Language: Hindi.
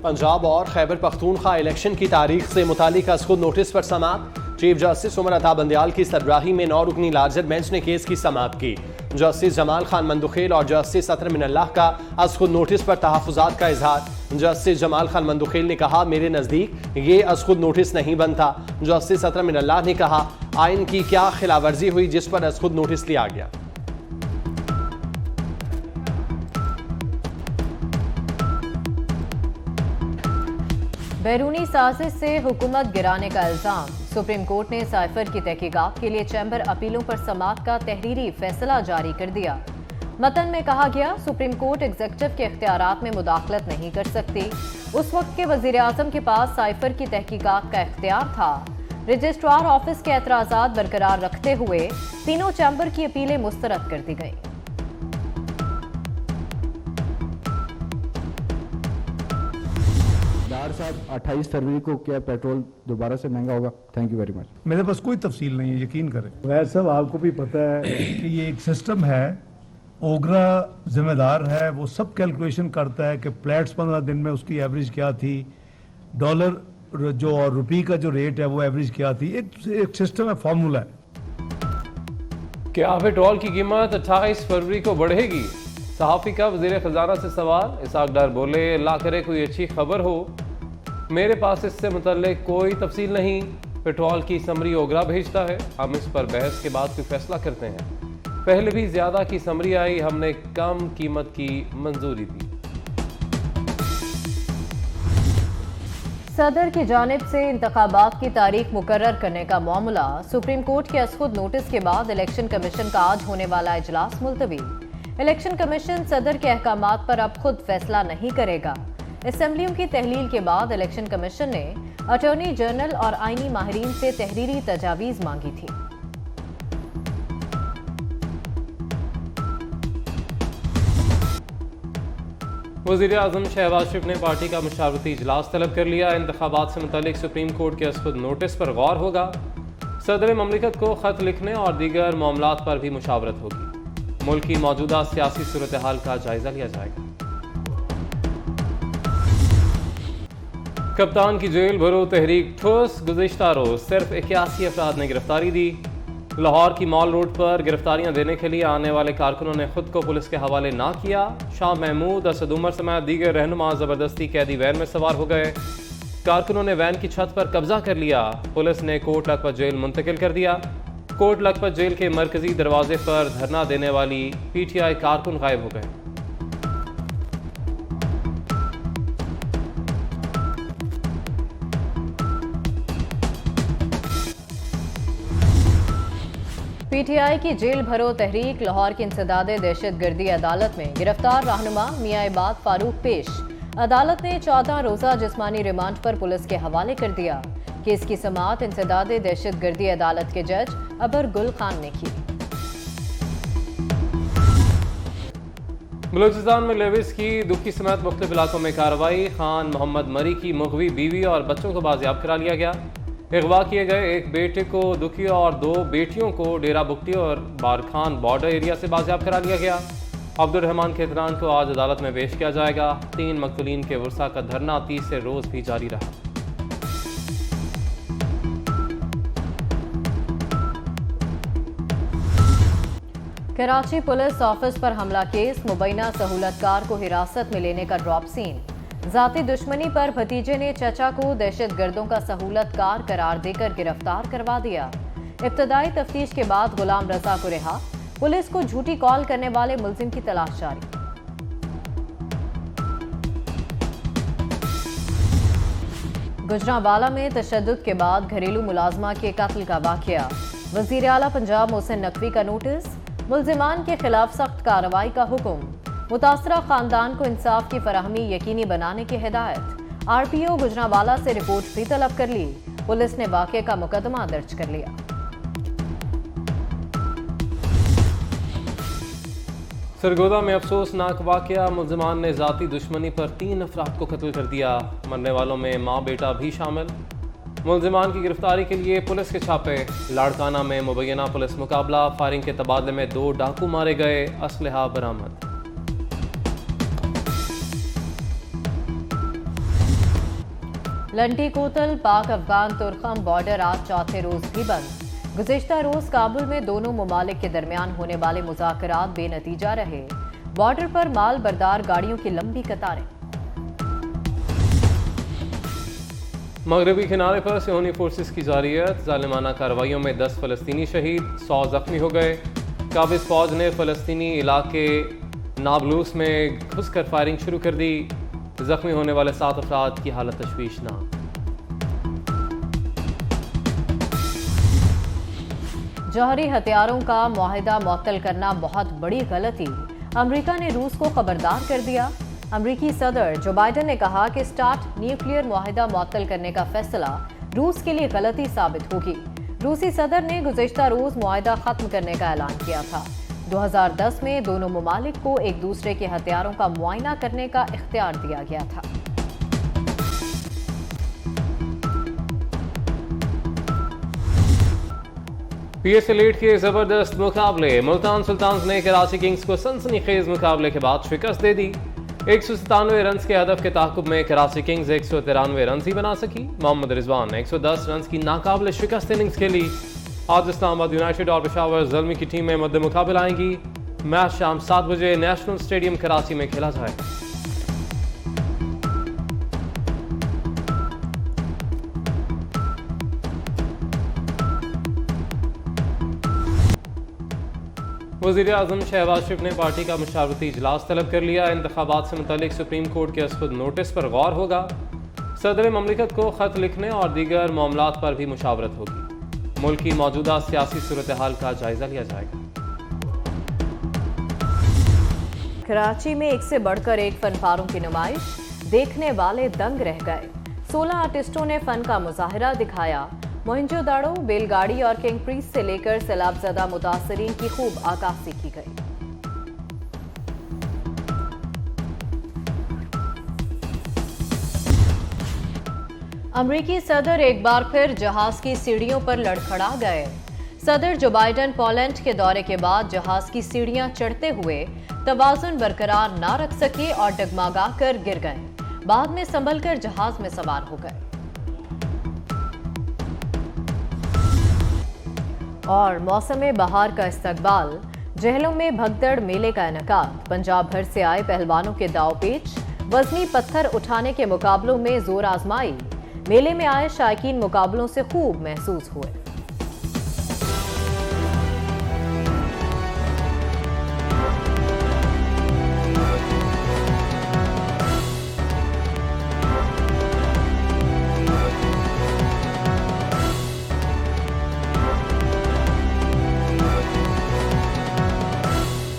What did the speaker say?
पंजाब और खैबर पख्तूनख्वा इलेक्शन की तारीख से मुतालिक अज़ खुद नोटिस पर समाअत। चीफ जस्टिस उमर अता बंदयाल की सरबराही में 9 रुकनी लार्जर बेंच ने केस की समाअत की। जस्टिस जमाल खान मंदुखेल और जस्टिस अतर मिनल्लाह का अज़ खुद नोटिस पर तहफ़्फ़ुज़ात का इजहार। जस्टिस जमाल खान मंदुखेल ने कहा, मेरे नज़दीक ये अज़ खुद नोटिस नहीं बनता। जस्टिस अतर मिनल्लाह ने कहा, आइन की क्या खिलाफवर्जी हुई जिस पर अज़ खुद नोटिस लिया गया। बैरूनी साजिश से हुकूमत गिराने का इल्जाम। सुप्रीम कोर्ट ने साइफर की तहकीकात के लिए चैम्बर अपीलों पर समाअत का तहरीरी फैसला जारी कर दिया। मतन में कहा गया, सुप्रीम कोर्ट एग्जीक्यूटिव के इख्तियारात में मुदाखलत नहीं कर सकती। उस वक्त के वजीर आजम के पास साइफर की तहकीकात का इख्तियार था। रजिस्ट्रार ऑफिस के एतराजात बरकरार रखते हुए तीनों चैम्बर की अपीलें मुस्तरद कर दी गई। साहब 28 फरवरी को क्या पेट्रोल दोबारा से महंगा होगा? Thank you very much. मेरे पास कोई तफसील नहीं है, यकीन करें। वैसे साहब आपको भी पता है कि ये एक सिस्टम है, ओगरा जिम्मेदार है, वो सब कैलकुलेशन करता है कि फ्लैट्स 15 दिन में उसकी एवरेज क्या थी, डॉलर जो और रुपये का जो रेट है वो एवरेज क्या थी। एक सिस्टम है, फार्मूला है। क्या पेट्रोल की कीमत 28 फरवरी को बढ़ेगी? सहाफ़ी का वज़ीर ख़जाना से सवाल। इसाक डार बोले, अल्लाह करे कोई अच्छी खबर हो, मेरे पास इससे मुतल्लिक कोई तफसील नहीं। पेट्रोल की समरी ओगरा भेजता है, हम इस पर बहस के बाद कोई फैसला करते हैं। पहले भी ज़्यादा की समरी आई, हमने कम कीमत की मंजूरी दी। सदर की जानिब से इंतखाबात की तारीख मुकर्रर करने का मामला। सुप्रीम कोर्ट के अज़ खुद नोटिस के बाद इलेक्शन कमीशन का आज होने वाला इजलास मुलतवी। इलेक्शन कमीशन सदर के अहकामात पर अब खुद फैसला नहीं करेगा। असेंबलियों की तहलील के बाद इलेक्शन कमीशन ने अटॉर्नी जनरल और आईनी माहिरीन से तहरीरी तजावीज़ मांगी थी। वज़ीर आज़म शहबाज शरीफ ने पार्टी का मुशावरती इजलास तलब कर लिया। इंतखाबात से मुतालिक सुप्रीम कोर्ट के अज़ खुद नोटिस पर गौर होगा। सदर ममलिकत को ख़त लिखने और दीगर मामलात पर भी मुशावरत होगी। मुल्क की मौजूदा सियासी सूरत हाल का जायजा लिया जाएगा। कप्तान की जेल भरो तहरीक ठोस। गुज़िश्ता रोज सिर्फ 81 अफराद ने गिरफ्तारी दी। लाहौर की मॉल रोड पर गिरफ्तारियां देने के लिए आने वाले कारकुनों ने खुद को पुलिस के हवाले ना किया। शाह महमूद, असद उमर समेत दीगर रहनुमा जबरदस्ती कैदी वैन में सवार हो गए। कारकुनों ने वैन की छत पर कब्जा कर लिया। पुलिस ने कोट लखपत जेल मुंतकिल कर दिया। कोट लखपत जेल के मरकजी दरवाजे पर धरना देने वाली PTI कारकुन गायब हो गए। PTI की जेल भरो तहरीक। लाहौर की इंसदादे दहशतगर्दी अदालत में गिरफ्तार रहनुमा मियां इबाद फारूक पेश। अदालत ने 14 रोजा जिस्मानी रिमांड पर पुलिस के हवाले कर दिया। केस की समाअत इंसदादे दहशतगर्दी अदालत के जज अबर गुल खान ने की। बलूचिस्तान में लेविस की दुखी समेत मुख्तलिफ इलाकों में कार्रवाई। खान मोहम्मद मरी की मुगवी बीवी और बच्चों को बाजियाब करा लिया गया। अगवा किए गए एक बेटे को दुखी और 2 बेटियों को डेरा बुगटी और बारखान बॉर्डर एरिया से बाजियाब करा लिया गया। अब्दुर्रहमान खेतरान को आज अदालत में पेश किया जाएगा। 3 मकतूलीन के वर्सा का धरना 30 रोज भी जारी रहा। कराची पुलिस ऑफिस पर हमला केस। मुबैना सहूलतकार को हिरासत में लेने का ड्रॉप सीन। जाती दुश्मनी पर भतीजे ने चचा को दहशतगर्दों का सहूलतकार करार देकर गिरफ्तार करवा दिया। इब्तदाई तफ्तीश के बाद गुलाम रजा को रिहा। पुलिस को झूठी कॉल करने वाले मुलजिम की तलाश जारी। गुजरांवाला में तशद्दुद के बाद घरेलू मुलाजमा के कत्ल का वाकया। वजीर आला पंजाब मोहसिन नकवी का नोटिस। मुलजिमान के खिलाफ सख्त कार्रवाई का हुक्म। मुतासरा खानदान को इंसाफ की फराहमी यकीनी बनाने की हिदायत। RPO गुजरांवाला से रिपोर्ट भी तलब कर ली। पुलिस ने वाकये का मुकदमा दर्ज कर लिया। सरगोदा में अफसोसनाक वाकया। मुलजिमान ने जाती दुश्मनी पर 3 अफराद को कत्ल कर दिया। मरने वालों में माँ बेटा भी शामिल। मुलजिमान की गिरफ्तारी के लिए पुलिस के छापे। लाड़काना में मुबैना पुलिस मुकाबला। फायरिंग के तबादले में 2 डाकू मारे गए। असलहा बरामद। लंटी कोतल पाक अफगान तुर्कम बॉर्डर आज चौथे रोज भी बंद। गुज़िश्ता रोज काबुल में दोनों ममालिक के दरमियान होने वाले मुज़ाकरात बेनतीजा रहे। बॉर्डर पर माल बरदार गाड़ियों की लंबी कतारें। मगरबी किनारे पर सियोनी फोर्सेस की जारियत, जालिमाना कार्रवाइयों में 10 फ़लस्तीनी शहीद, 100 जख्मी हो गए। काबिज फौज ने फ़लस्तीनी इलाके नाबलूस में घुसकर फायरिंग शुरू कर दी। जख्मी होने वाले 7 अफराद की हालत तशवीशनाक। जौहरी हथियारों का मुआहिदा मुअत्तल करना बहुत बड़ी गलती, अमेरिका ने रूस को खबरदार कर दिया। अमेरिकी सदर जो बाइडन ने कहा कि स्टार्ट न्यूक्लियर मुआहिदा मुअत्तल करने का फैसला रूस के लिए गलती साबित होगी। रूसी सदर ने गुज़िश्ता रोज मुआहिदा खत्म करने का ऐलान किया था। 2010 में दोनों ममालिक को एक दूसरे के हथियारों का मुआयना करने का इख्तियार दिया गया था। PSL 8 के जबरदस्त मुकाबले, मुल्तान सुल्तान्स ने कराची किंग्स को सनसनीखेज मुकाबले के बाद शिकस्त दे दी। 197 रन के हदफ के ताकुब में कराची किंग्स 193 रन ही बना सकी। मोहम्मद रिजवान 110 रन की नाकाबिल शिकस्त इनिंग्स खेली। आज इस्लामाबाद यूनाइटेड और पेशावर ज़ल्मी की टीमें मद्दे मुकाबला आएंगी। मैच शाम 7 बजे नेशनल स्टेडियम कराची में खेला जाएगा। वज़ीर आज़म शहबाज शरीफ ने पार्टी का मुशावरती इजलास तलब कर लिया। इंतखाबात से मुतालिक सुप्रीम कोर्ट के खुद नोटिस पर गौर होगा। सदर ममलिकत को खत लिखने और दीगर मामलात पर भी मुशावरत होगी। मुल्क की मौजूदा सियासी सूरत हाल का जायजा लिया जाएगा। कराची में एक से बढ़कर एक फनकारों की नुमाइश, देखने वाले दंग रह गए। 16 आर्टिस्टों ने फन का मुजाहिरा दिखाया। मोहनजोदाड़ो, बैलगाड़ी और किंग प्रीस से लेकर सैलाबज़दा मुतासरीन की खूब आकाशी की गई। अमरीकी सदर एक बार फिर जहाज की सीढ़ियों पर लड़खड़ा गए। सदर जो बाइडन पोलैंड के दौरे के बाद जहाज की सीढ़ियां चढ़ते हुए तवाज़ुन बरकरार ना रख सके और डगमगा कर गिर गए। बाद में संभलकर जहाज में सवार हो गए। और मौसम बहार का इस्तकबाल, जहलों में भगदड़ मेले का इनेकाद। पंजाब भर से आए पहलवानों के दाव पेच, वजनी पत्थर उठाने के मुकाबलों में जोर आजमाई। मेले में आए शायकीन मुकाबलों से खूब महसूस हुए।